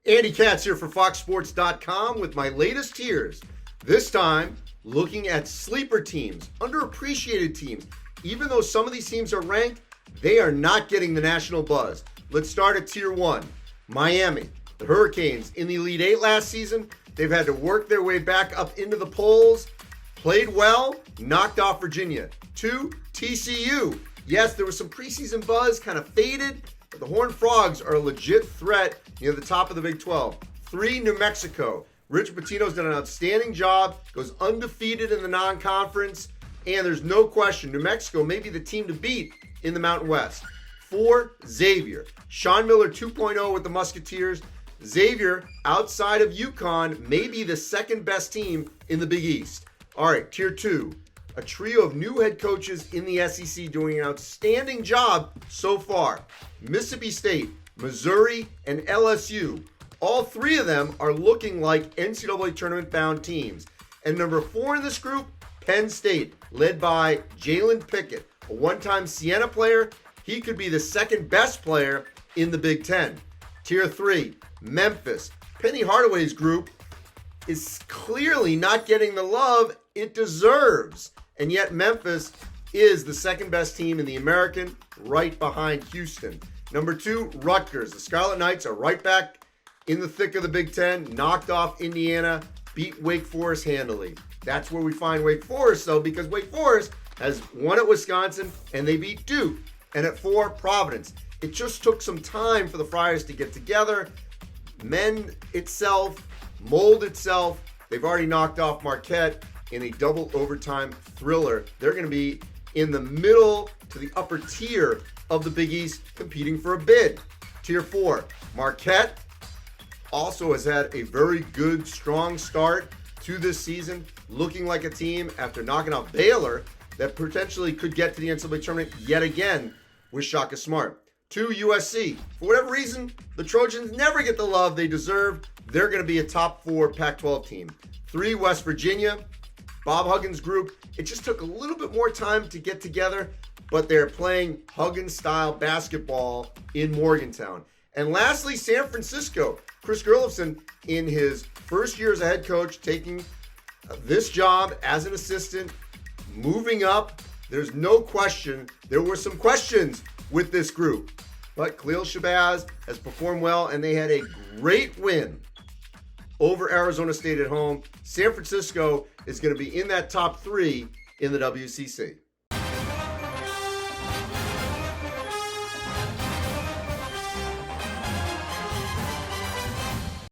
Andy Katz here for FoxSports.com with my latest tiers. This time, looking at sleeper teams, underappreciated teams. Even though some of these teams are ranked, they are not getting the national buzz. Let's start at Tier 1. Miami, the Hurricanes in the Elite Eight last season. They've had to work their way back up into the polls. Played well, knocked off Virginia. 2, TCU. Yes, there was some preseason buzz, kind of faded, but the Horned Frogs are a legit threat near the top of the Big 12. 3, New Mexico. Rich Pitino's done an outstanding job, goes undefeated in the non-conference, and there's no question New Mexico may be the team to beat in the Mountain West. 4, Xavier. Sean Miller 2.0 with the Musketeers. Xavier, outside of UConn, may be the second best team in the Big East. All right, Tier 2. A trio of new head coaches in the SEC doing an outstanding job so far. Mississippi State, Missouri, and LSU. All three of them are looking like NCAA tournament-bound teams. And number 4 in this group, Penn State, led by Jalen Pickett, a one-time Siena player. He could be the second best player in the Big Ten. Tier 3, Memphis. Penny Hardaway's group is clearly not getting the love it deserves. And yet Memphis is the second best team in the American, right behind Houston. Number 2, Rutgers. The Scarlet Knights are right back in the thick of the Big Ten, knocked off Indiana, beat Wake Forest handily. That's where we find Wake Forest, though, because Wake Forest has won at Wisconsin, and they beat Duke. And at 4, Providence. It just took some time for the Friars to get together, mend itself, mold itself. They've already knocked off Marquette in a double overtime thriller. They're going to be in the middle to the upper tier of the Big East, competing for a bid. Tier 4, Marquette also has had a very good, strong start to this season, looking like a team after knocking out Baylor that potentially could get to the NCAA tournament yet again with Shaka Smart. 2, USC. For whatever reason, the Trojans never get the love they deserve. They're going to be a top 4 Pac-12 team. 3, West Virginia. Bob Huggins' group, it just took a little bit more time to get together, but they're playing Huggins-style basketball in Morgantown. And lastly, San Francisco. Chris Gerlofson, in his first year as a head coach, taking this job as an assistant, moving up. There's no question. There were some questions with this group, but Khalil Shabazz has performed well, and they had a great win over Arizona State at home. San Francisco is going to be in that top 3 in the WCC.